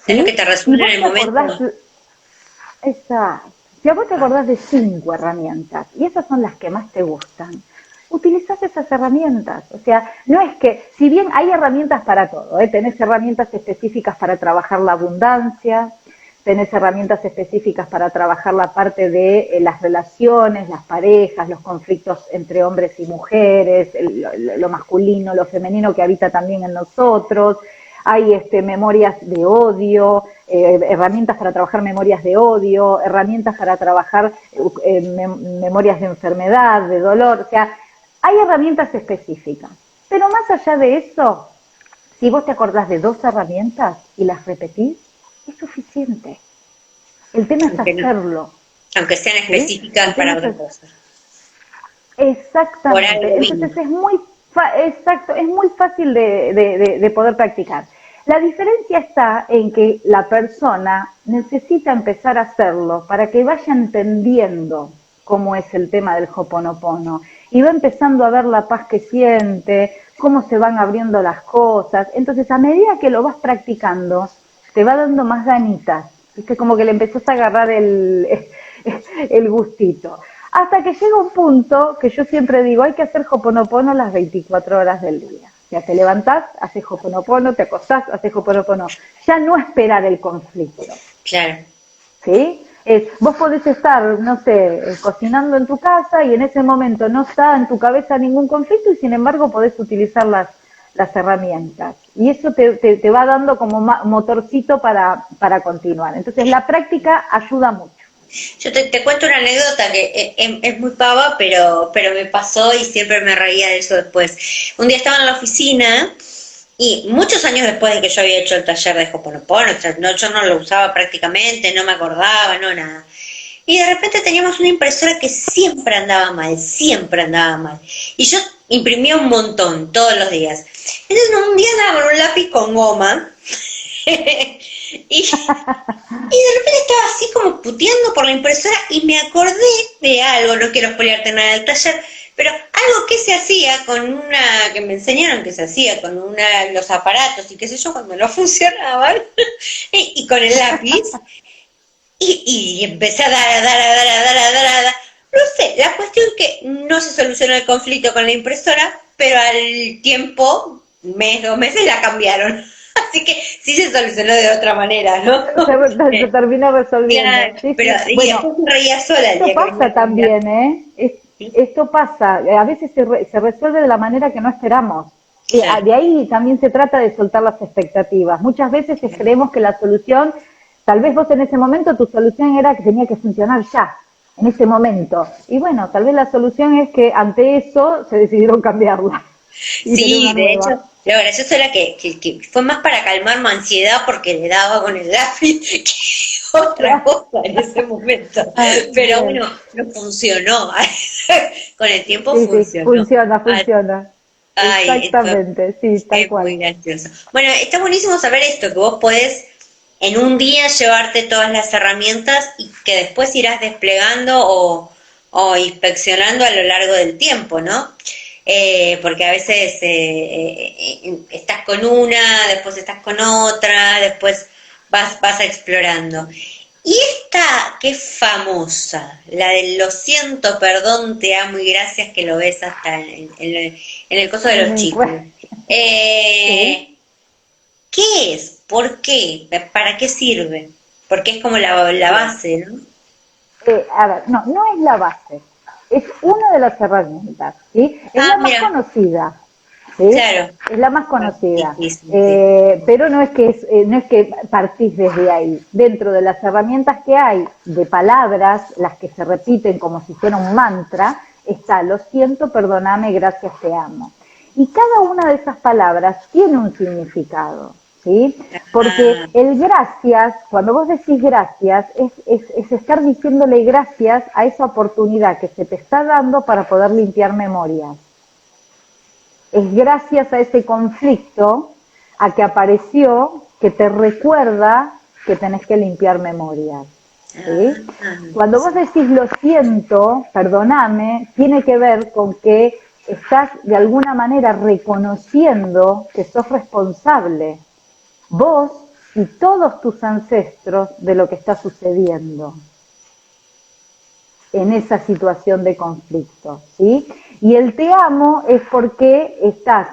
S1: Es lo que te resuelve en el momento.
S2: Exacto. Si a vos te acordás de 5 herramientas y esas son las que más te gustan, utilizás esas herramientas. O sea, no es que, si bien hay herramientas para todo, tenés herramientas específicas para trabajar la abundancia, tenés herramientas específicas para trabajar la parte de las relaciones, las parejas, los conflictos entre hombres y mujeres, lo masculino, lo femenino que habita también en nosotros. Hay memorias de odio, herramientas para trabajar memorias de odio, herramientas para trabajar memorias de enfermedad, de dolor. O sea, hay herramientas específicas. Pero más allá de eso, si vos te acordás de 2 herramientas y las repetís, es suficiente. El tema es hacerlo.
S1: Aunque sean específicas para otra cosa.
S2: Exactamente. Entonces es muy fácil de poder practicar. La diferencia está en que la persona necesita empezar a hacerlo para que vaya entendiendo cómo es el tema del Hoponopono, y va empezando a ver la paz que siente, cómo se van abriendo las cosas. Entonces, a medida que lo vas practicando, te va dando más ganitas, ¿viste? Como que le empezás a agarrar el gustito. Hasta que llega un punto que yo siempre digo, hay que hacer Hoponopono las 24 horas del día. O sea, te levantás, haces Hoponopono, te acostás, haces Hoponopono. Ya no esperar el conflicto.
S1: Claro.
S2: ¿Sí? Vos podés estar, no sé, cocinando en tu casa y en ese momento no está en tu cabeza ningún conflicto, y sin embargo podés utilizar las herramientas. Y eso te va dando como motorcito para continuar. Entonces la práctica ayuda mucho.
S1: Yo te cuento una anécdota que es muy pava, pero me pasó y siempre me reía de eso después. Un día estaba en la oficina y muchos años después de que yo había hecho el taller de Hoponopono, o sea, yo no lo usaba prácticamente, no me acordaba, no nada. Y de repente teníamos una impresora que siempre andaba mal, siempre andaba mal. Y yo imprimía un montón, todos los días. Entonces un día andaba con un lápiz con goma y de repente estaba así como puteando por la impresora y me acordé de algo, no quiero spoilearte nada del taller, pero algo que se hacía que me enseñaron que se hacía con los aparatos y qué sé yo, cuando no funcionaban, y con el lápiz, y empecé a dar. No sé, la cuestión que no se solucionó el conflicto con la impresora, pero al tiempo, mes, 2 meses, la cambiaron. Así que sí se solucionó de otra manera, ¿no?
S2: Se terminó resolviendo.
S1: Claro,
S2: Sí,
S1: pero
S2: sí.
S1: y
S2: Bueno,
S1: después me reía sola el
S2: esto
S1: día que
S2: pasa también, ¿eh?
S1: ¿Sí?
S2: Esto pasa. A veces se resuelve de la manera que no esperamos.
S1: Claro.
S2: De ahí también se trata de soltar las expectativas. Muchas veces creemos que la solución, tal vez vos en ese momento tu solución era que tenía que funcionar ya, en ese momento. Y bueno, tal vez la solución es que ante eso se decidieron cambiarla.
S1: Sí, de hecho, lo gracioso era que fue más para calmar mi ansiedad porque le daba con el lápiz que otra cosa en ese momento. Pero bueno, no funcionó. Con el tiempo funcionó.
S2: Funciona. Exactamente, sí, tal cual.
S1: Muy gracioso. Bueno, está buenísimo saber esto, que vos podés en un día llevarte todas las herramientas y que después irás desplegando o inspeccionando a lo largo del tiempo, ¿no? Porque a veces estás con una, después estás con otra, después vas explorando. Y esta que es famosa, la del lo siento, perdón, te amo y gracias, que lo ves hasta en el coso de
S2: En
S1: los
S2: el
S1: chistes.
S2: encuentro. Sí.
S1: ¿Qué es? ¿Por qué? ¿Para qué sirve? Porque es como la
S2: Bien.
S1: base, ¿no?
S2: A ver, no, no es la base, es una de las herramientas, ¿sí? Es
S1: Ah,
S2: la más
S1: mira,
S2: conocida, ¿sí?
S1: claro.
S2: Es la más
S1: Sí,
S2: conocida,
S1: sí, sí, sí.
S2: pero no es que partís desde ahí. Dentro de las herramientas que hay de palabras, las que se repiten como si fuera un mantra, está lo siento, perdóname, gracias, te amo. Y cada una de esas palabras tiene un significado, ¿sí?
S1: Ah,
S2: Porque el gracias, cuando vos decís gracias, es estar diciéndole gracias a esa oportunidad que se te está dando para poder limpiar memorias. Es gracias a ese conflicto, a que apareció, que te recuerda que tenés que limpiar memorias. ¿Sí? Cuando vos
S1: sí.
S2: decís lo siento, perdoname, tiene que ver con que estás de alguna manera reconociendo que sos responsable, vos y todos tus ancestros, de lo que está sucediendo en esa situación de conflicto, ¿sí? Y el te amo es porque estás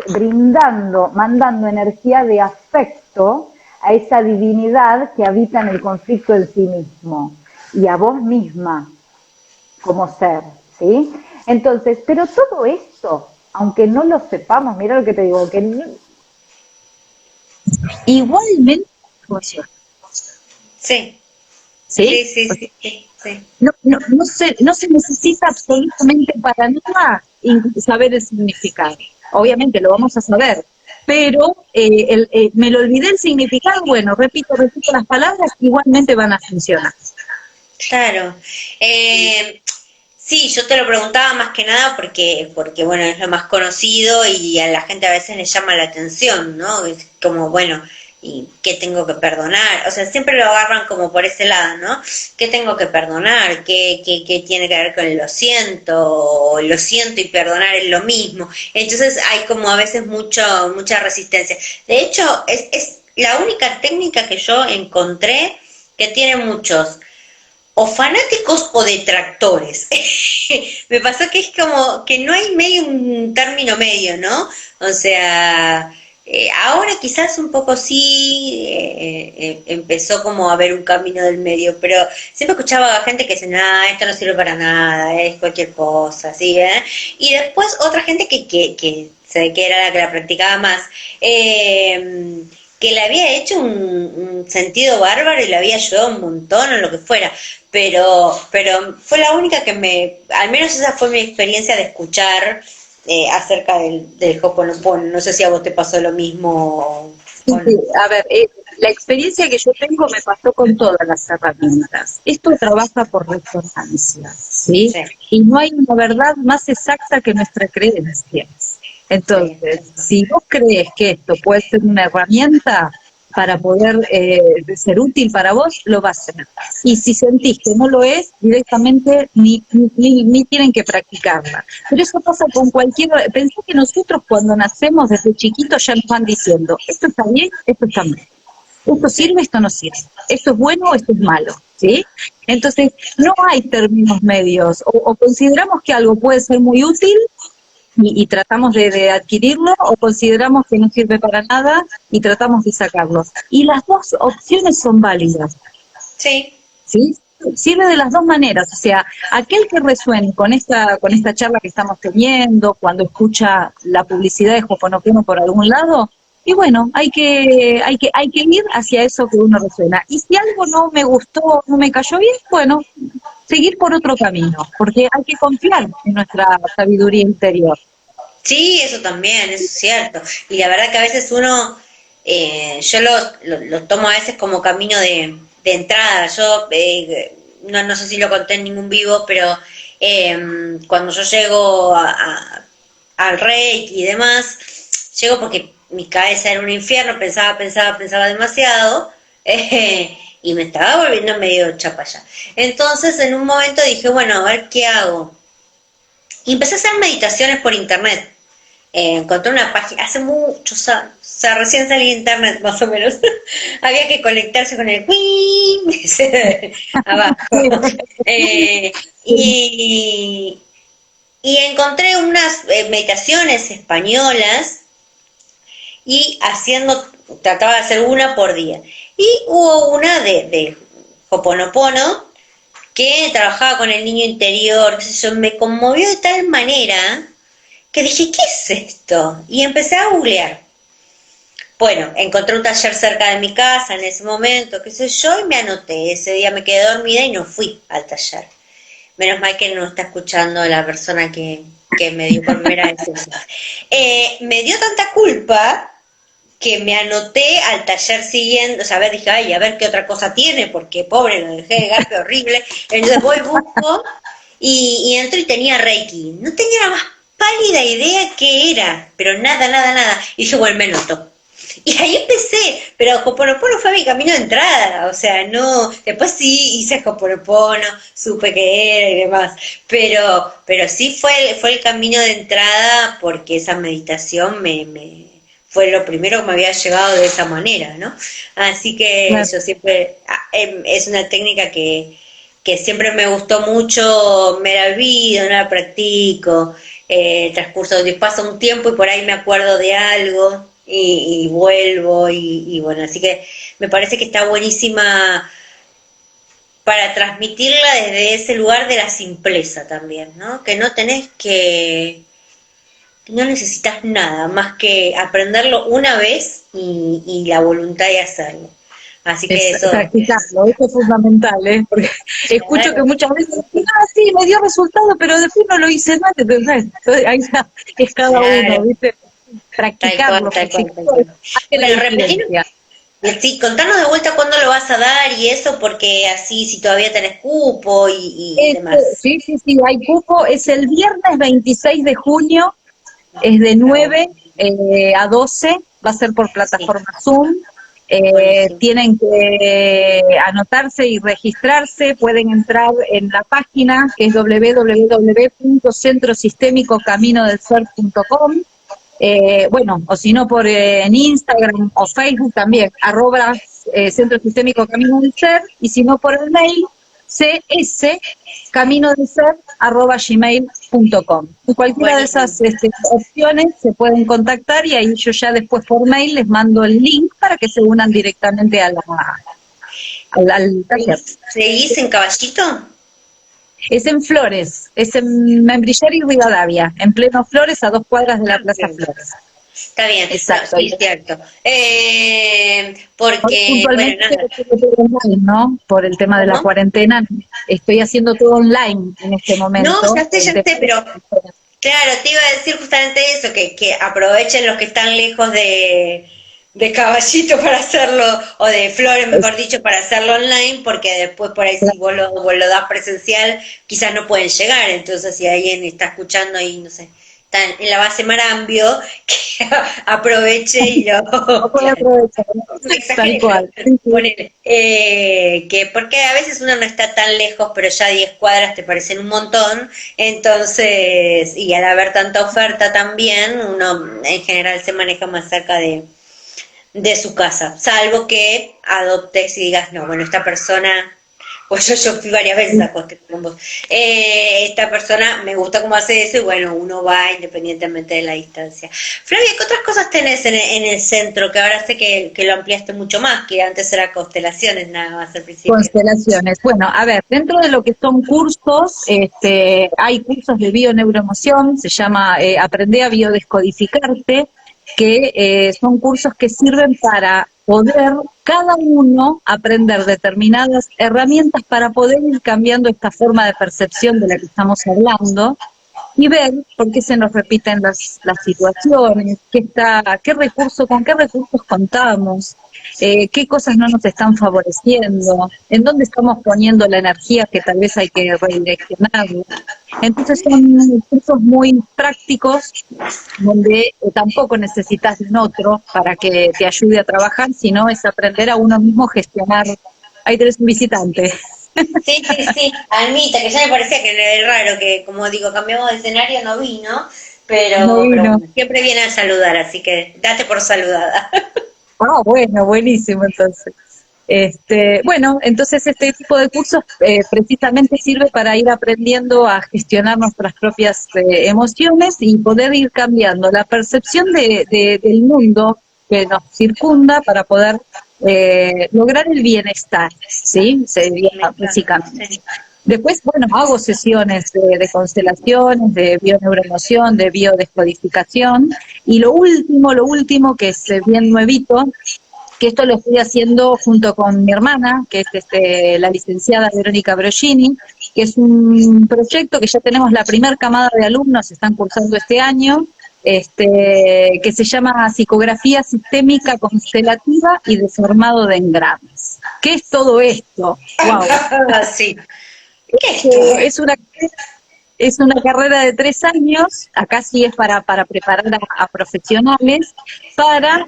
S2: brindando, mandando energía de afecto a esa divinidad que habita en el conflicto en sí mismo y a vos misma como ser, ¿sí? Entonces, pero todo esto, aunque no lo sepamos, mira lo que te digo, que no,
S3: Igualmente funciona,
S1: Sí,
S3: ¿sí?
S1: sí, sí, sí, sí, sí.
S3: No se necesita absolutamente para nada saber el significado. Obviamente lo vamos a saber, pero me lo olvidé el significado, bueno, repito las palabras, igualmente van a funcionar.
S1: Claro. Eh, sí, yo te lo preguntaba más que nada porque bueno, es lo más conocido y a la gente a veces le llama la atención, ¿no? Es como, bueno, ¿y qué tengo que perdonar? O sea, siempre lo agarran como por ese lado, ¿no? ¿Qué tengo que perdonar? ¿Qué tiene que ver con el lo siento? O lo siento y perdonar es lo mismo. Entonces hay como a veces mucha resistencia. De hecho, es la única técnica que yo encontré que tiene muchos o fanáticos o detractores. Me pasó que es como que no hay medio un término medio, ¿no? O sea, ahora quizás un poco sí empezó como a haber un camino del medio, pero siempre escuchaba a gente que dice, nada, esto no sirve para nada, es cualquier cosa, ¿sí? Y después otra gente que se ve que era la que la practicaba más. Que le había hecho un sentido bárbaro y le había ayudado un montón o lo que fuera, pero fue la única que al menos esa fue mi experiencia de escuchar acerca del Ho'oponopono. No sé si a vos te pasó lo mismo
S3: Sí,
S1: o
S3: sí,
S1: no.
S3: a ver, la experiencia que yo tengo me pasó con todas las herramientas. Esto trabaja por resonancia, ¿sí?
S1: Sí,
S3: Y no hay una verdad más exacta que nuestra creencia.
S1: sí,
S3: Entonces, si vos crees que esto puede ser una herramienta para poder ser útil para vos, lo va a ser. Y si sentís que no lo es, directamente ni tienen que practicarla. Pero eso pasa con cualquier... Pensé que nosotros cuando nacemos desde chiquitos ya nos van diciendo, esto está bien, esto está mal. Esto
S1: sí.
S3: sirve, esto no sirve. Esto es bueno, esto es malo. ¿Sí? Entonces, no hay términos medios. O consideramos que algo puede ser muy útil y tratamos de adquirirlo, o consideramos que no sirve para nada y tratamos de sacarlo. Y las dos opciones son válidas,
S1: Sí,
S3: ¿sí? Sirve de las dos maneras, o sea, aquel que resuene con esta charla que estamos teniendo, cuando escucha la publicidad de Ho'oponopono por algún lado, y bueno, hay que ir hacia eso que uno resuena. Y si algo no me gustó, no me cayó bien, bueno, seguir por otro camino, porque hay que confiar en nuestra sabiduría interior.
S1: sí, eso también, eso es cierto. Y la verdad que a veces uno, yo lo tomo a veces como camino de entrada. Yo no sé si lo conté en ningún vivo, pero cuando yo llego al Reiki y demás, llego porque mi cabeza era un infierno, pensaba demasiado. Y me estaba volviendo medio chapaya. Entonces, en un momento dije, bueno, a ver qué hago. Y empecé a hacer meditaciones por internet. encontré una página, hace muchos años, o sea, recién salí de internet más o menos, había que conectarse con el ¡wing! Abajo. Eh, y, y encontré unas meditaciones españolas y trataba de hacer una por día. Y hubo una de Ho'oponopono que trabajaba con el niño interior, qué sé yo, me conmovió de tal manera que dije, ¿qué es esto? Y empecé a googlear. Bueno, encontré un taller cerca de mi casa en ese momento, qué sé yo, y me anoté. Ese día me quedé dormida y no fui al taller. Menos mal que no está escuchando la persona que me dio por primera vez eso. Me dio tanta culpa que me anoté al taller siguiente, o sea, dije, ay, a ver qué otra cosa tiene, porque pobre, lo dejé de garpe horrible. Entonces voy, busco, y entro y tenía Reiki. No tenía la más pálida idea qué era, pero nada, nada, nada. Y dije, bueno, me noto. Y ahí empecé, pero Ho'oponopono fue mi camino de entrada, o sea, no, después sí hice Ho'oponopono, supe qué era y demás, pero sí fue el camino de entrada porque esa meditación fue lo primero que me había llegado de esa manera, ¿no? Así que
S3: Claro.
S1: yo siempre, es una técnica que siempre me gustó mucho, me la olvido, no la practico, transcurso de pasa un tiempo y por ahí me acuerdo de algo y vuelvo y bueno, así que me parece que está buenísima para transmitirla desde ese lugar de la simpleza también, ¿no? Que no tenés que no necesitas nada más que aprenderlo una vez y la voluntad de hacerlo. Así que
S3: Es
S1: eso,
S3: practicarlo, eso es fundamental, ¿eh? Porque escucho que
S1: claro,
S3: muchas veces dicen, sí, me dio resultado, pero después no lo hice más, entonces ahí ya es cada uno,
S1: claro,
S3: ¿viste?
S1: tal cual,
S3: Practicarlo,
S1: tal cual, tal
S3: practicarlo
S1: cual.
S3: hace la
S1: Bueno, repetir,
S3: diferencia.
S1: sí, contanos de vuelta cuándo lo vas a dar y eso, porque así si todavía tenés cupo y demás.
S3: Sí, sí, sí, hay cupo, es el viernes 26 de junio, es de
S1: Ah, bueno,
S3: 9 a 12, va a ser por
S1: sí,
S3: plataforma Zoom.
S1: buenísimo.
S3: Tienen que anotarse y registrarse, pueden entrar en la página que es www.centrosistémicocaminodelser.com. Bueno, o si no por en Instagram o Facebook también, Centro Sistémico Camino del Ser, y si no por el mail, cscaminodelser@gmail.com. Y cualquiera de
S1: Buenísimo.
S3: esas opciones se pueden contactar y ahí yo ya después por mail les mando el link para que se unan directamente al taller.
S1: ¿Seguís en Caballito?
S3: Es en Flores, es en Membrillera y Rivadavia, en pleno Flores, a 2 cuadras de la
S1: Ah,
S3: Plaza
S1: bien.
S3: Flores.
S1: Está bien, no,
S3: Exacto.
S1: sí, es cierto.
S3: Hoy
S1: Porque, bueno,
S3: puntualmente
S1: nada.
S3: estoy todo online, ¿no? Por el tema de la
S1: ¿Cómo?
S3: cuarentena, estoy haciendo todo online en este
S1: No,
S3: momento. Por el
S1: ya
S3: tema
S1: sé,
S3: de
S1: pero claro, te iba a decir justamente eso, que aprovechen los que están lejos de Caballito para hacerlo, o de Flores, mejor dicho, para hacerlo online, porque después por ahí si vos lo das presencial, quizás no pueden llegar, entonces si alguien está escuchando y no sé, está en la base Marambio, que aproveche y lo,
S3: no puedo
S1: claro,
S3: aprovechar.
S1: no
S3: Tal
S1: exagere, pero
S3: cual. Sí, sí.
S1: ponele, que porque a veces uno no está tan lejos, pero ya 10 cuadras te parecen un montón, entonces, y al haber tanta oferta también, uno en general se maneja más cerca de su casa, salvo que adoptes y digas, no, bueno, esta persona, pues yo fui varias veces a Costa con vos, esta persona me gusta cómo hace eso y bueno, uno va independientemente de la distancia. Flavia, ¿qué otras cosas tenés en el centro? Que ahora sé que lo ampliaste mucho más, que antes era constelaciones nada más al principio.
S3: Constelaciones. Bueno, a ver, dentro de lo que son cursos, hay cursos de bioneuroemoción, se llama Aprender a biodescodificarte, que son cursos que sirven para poder cada uno aprender determinadas herramientas para poder ir cambiando esta forma de percepción de la que estamos hablando y ver por qué se nos repiten las situaciones, con qué recursos contamos, qué cosas no nos están favoreciendo, en dónde estamos poniendo la energía que tal vez hay que redireccionarla. Entonces son cursos muy prácticos donde tampoco necesitas de un otro para que te ayude a trabajar, sino es aprender a uno mismo gestionar. Ahí tenés un visitante.
S1: Sí, sí, sí, Almita, que ya me parecía que era raro, que como digo, cambiamos de escenario, no vino,
S3: no
S1: pero
S3: vino.
S1: bueno, siempre viene a saludar, así que date por saludada.
S3: Ah, bueno, buenísimo entonces. Bueno, entonces este tipo de cursos precisamente sirve para ir aprendiendo a gestionar nuestras propias emociones y poder ir cambiando la percepción del mundo que nos circunda para poder lograr el bienestar, ¿sí? Sería
S1: Me encanta,
S3: básicamente.
S1: sí.
S3: Después, bueno, hago sesiones de constelaciones, de bioneuroemoción, de biodescodificación, y lo último que es bien nuevito, que esto lo estoy haciendo junto con mi hermana, que es la licenciada Verónica Brogini, que es un proyecto que ya tenemos la primera camada de alumnos, están cursando este año, que se llama Psicografía Sistémica Constelativa y Desarmado de Engranes. ¿Qué es todo esto? ¡Wow!
S1: Sí. ¿Qué es todo
S3: Es
S1: esto?
S3: es una carrera de 3 años, acá sí es para preparar a profesionales, para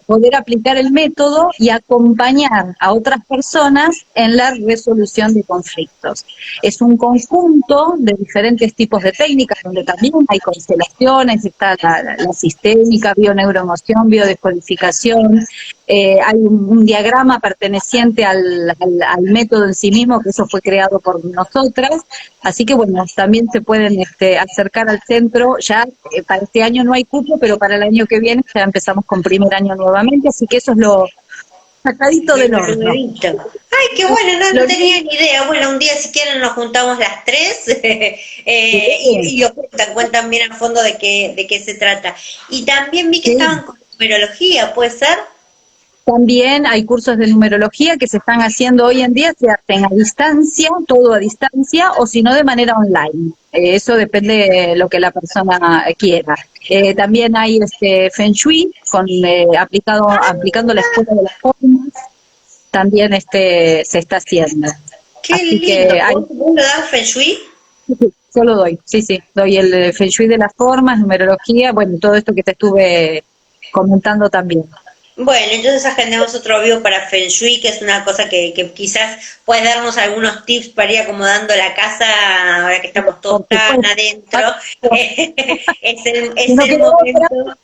S3: poder aplicar el método y acompañar a otras personas en la resolución de conflictos. Es un conjunto de diferentes tipos de técnicas, donde también hay constelaciones, está la sistémica, bioneuroemoción, biodescodificación, hay un diagrama perteneciente al método en sí mismo, que eso fue creado por nosotras. Así que bueno, también se pueden acercar al centro. Ya para este año no hay cupo, pero para el año que viene ya empezamos con primer año nuevamente, así que eso es lo sacadito del
S1: Lo
S3: horno.
S1: nuevito. Ay, qué bueno, no
S3: Lo
S1: tenía ni idea. Bueno, un día si quieren nos juntamos las tres y lo cuentan bien a fondo de qué se trata. Y también vi que
S3: sí.
S1: estaban con numerología, ¿puede ser?
S3: También hay cursos de numerología que se están haciendo hoy en día, se hacen a distancia, todo a distancia, o si no de manera online. Eso depende de lo que la persona quiera. También hay Feng Shui, aplicando la escuela de las formas, también se está haciendo.
S1: Qué
S3: Así
S1: lindo.
S3: que hay,
S1: ¿Vos lo das Feng Shui?
S3: solo doy, sí, doy el Feng Shui de las formas, numerología, bueno, todo esto que te estuve comentando también.
S1: Bueno, entonces agendamos otro vivo para Feng Shui, que es una cosa que quizás puedes darnos algunos tips para ir acomodando la casa ahora que estamos todos
S3: Por
S1: tan
S3: supuesto.
S1: adentro.
S3: Si
S1: Es
S3: no
S1: el
S3: quedó otra.
S1: momento.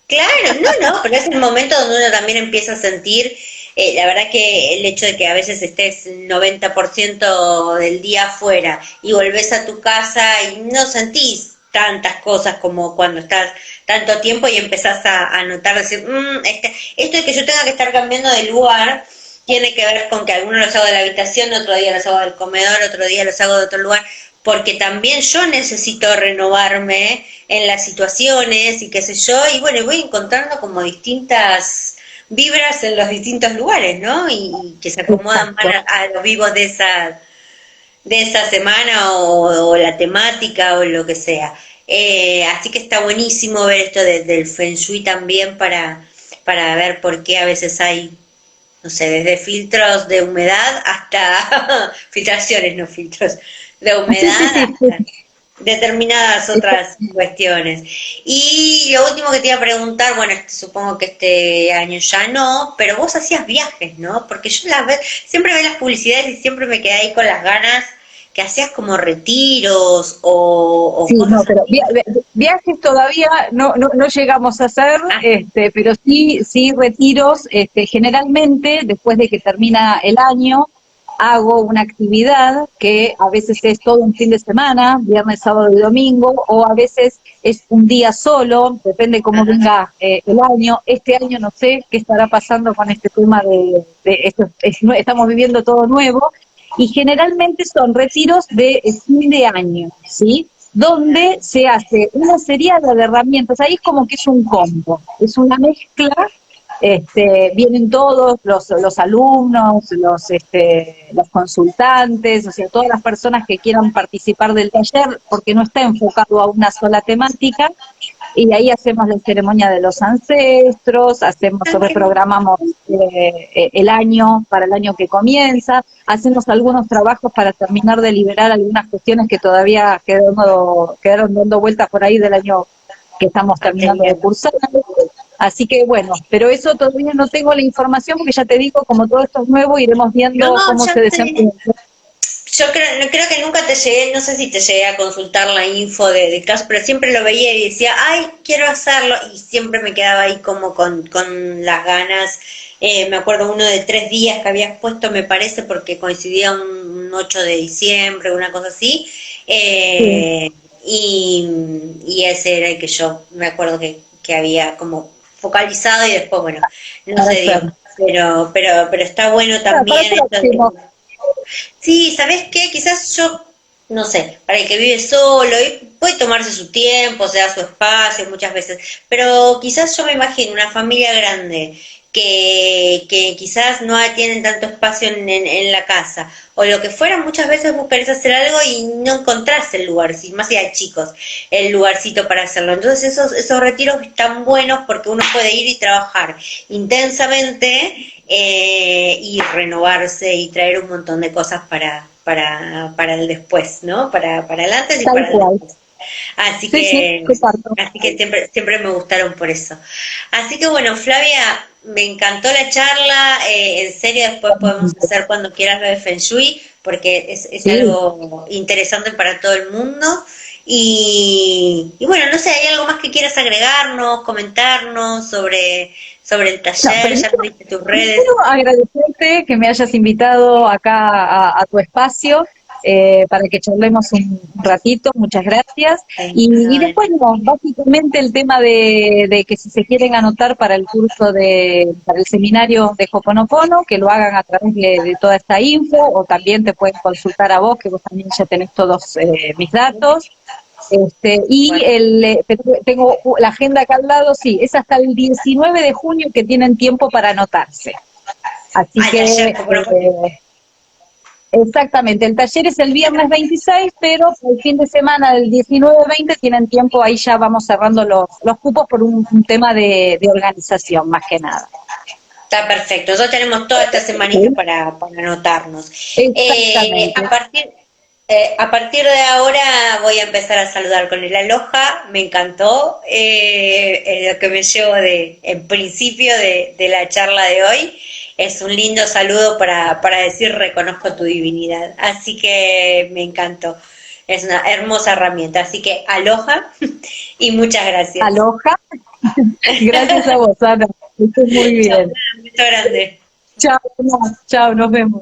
S1: Claro, no, pero es el momento donde uno también empieza a sentir, la verdad que el hecho de que a veces estés 90% del día afuera y volvés a tu casa y no sentís tantas cosas como cuando estás tanto tiempo y empezás a notar, decir, esto de que yo tenga que estar cambiando de lugar tiene que ver con que algunos los hago de la habitación, otro día los hago del comedor, otro día los hago de otro lugar, porque también yo necesito renovarme en las situaciones y qué sé yo, y bueno, voy encontrando como distintas vibras en los distintos lugares, ¿no? Y que se acomodan más
S3: Exacto.
S1: a los vivos de esa semana o la temática o lo que sea. Así que está buenísimo ver esto del Feng Shui también para ver por qué a veces hay, no sé, desde filtros de humedad hasta filtraciones, no filtros, de
S3: Sí, sí,
S1: humedad
S3: sí,
S1: hasta determinadas otras
S3: sí.
S1: cuestiones. Y lo último que te iba a preguntar, bueno, supongo que este año ya no, pero vos hacías viajes, ¿no? Porque yo siempre veo las publicidades y siempre me quedé ahí con las ganas que hacías como retiros o
S3: Sí, no,
S1: cosas
S3: pero
S1: así.
S3: viajes todavía no llegamos a hacer,
S1: Ah,
S3: pero sí retiros. Generalmente, después de que termina el año, hago una actividad que a veces es todo un fin de semana, viernes, sábado y domingo, o a veces es un día solo, depende cómo
S1: ajá.
S3: venga el año. Este año no sé qué estará pasando con este tema estamos viviendo todo nuevo, y generalmente son retiros de fin de año, ¿sí? Donde se hace una serie de herramientas. Ahí es como que es un combo, es una mezcla. Vienen todos los alumnos, los consultantes, o sea, todas las personas que quieran participar del taller, porque no está enfocado a una sola temática. Y ahí hacemos la ceremonia de los ancestros,
S1: Ah,
S3: reprogramamos el año para el año que comienza, hacemos algunos trabajos para terminar de liberar algunas cuestiones que todavía quedaron dando vueltas por ahí del año que estamos
S1: qué
S3: terminando de
S1: bien.
S3: cursar. Así que bueno, pero eso todavía no tengo la información, porque ya te digo, como todo esto es nuevo, iremos
S1: No,
S3: viendo cómo
S1: ya
S3: se
S1: sé.
S3: desenvuelve.
S1: Yo creo, creo que nunca te llegué, no sé si te llegué a consultar la info de caso, pero siempre lo veía y decía, ay, quiero hacerlo, y siempre me quedaba ahí como con las ganas. Me acuerdo uno de 3 días que habías puesto, me parece, porque coincidía un 8 de diciembre, una cosa así,
S3: Sí,
S1: y ese era el que yo me acuerdo que había como focalizado y después, bueno, no
S3: para
S1: se dio.
S3: hacer.
S1: Pero está bueno
S3: Para
S1: también esto
S3: próximo.
S1: de... Sí, ¿sabes qué? Quizás yo, no sé, para el que vive solo, y puede tomarse su tiempo, se da su espacio muchas veces, pero quizás yo me imagino una familia grande que quizás no tienen tanto espacio en la casa, o lo que fuera, muchas veces vos querés hacer algo y no encontrás el lugar, si más si hay chicos, el lugarcito para hacerlo. Entonces esos retiros están buenos porque uno puede ir y trabajar intensamente y renovarse y traer un montón de cosas para el después, ¿no? Para el antes y
S3: Tal
S1: para el
S3: cual.
S1: después. Así
S3: Sí, sí,
S1: que,
S3: comparto.
S1: así que siempre me gustaron por eso. Así que bueno, Flavia, me encantó la charla, en serio después podemos hacer cuando quieras lo de Feng Shui, porque es
S3: Sí.
S1: algo interesante para todo el mundo. Y bueno, no sé, ¿hay algo más que quieras agregarnos, comentarnos sobre el
S3: No,
S1: taller? Ya
S3: primero,
S1: me diste tus redes.
S3: primero agradecerte que me hayas invitado acá a tu espacio para que charlemos un ratito, muchas gracias. Y
S1: No,
S3: después, no, básicamente el tema de que si se quieren anotar para el curso para el seminario de Hoponopono, que lo hagan a través de toda esta info, o también te pueden consultar a vos, que vos también ya tenés todos mis datos.
S1: bueno.
S3: Tengo la agenda acá al lado, sí, es hasta el 19 de junio que tienen tiempo para anotarse. Así
S1: Ah, el taller,
S3: que,
S1: bueno,
S3: exactamente, el taller es el viernes 26, pero el fin de semana del 19-20 tienen tiempo, ahí ya vamos cerrando los cupos por un tema de organización, más que nada.
S1: está perfecto. Nosotros tenemos toda esta semanita
S3: ¿Sí?
S1: para anotarnos.
S3: Exactamente.
S1: A partir de ahora voy a empezar a saludar con el aloha. Me encantó lo que me llevo en principio de la charla de hoy. Es un lindo saludo para decir reconozco tu divinidad. Así que me encantó. Es una hermosa herramienta. Así que aloha y muchas gracias.
S3: Aloha. Gracias a vos, Ana. Estés muy
S1: Chao,
S3: bien.
S1: un beso grande.
S3: Chao, chao, nos vemos.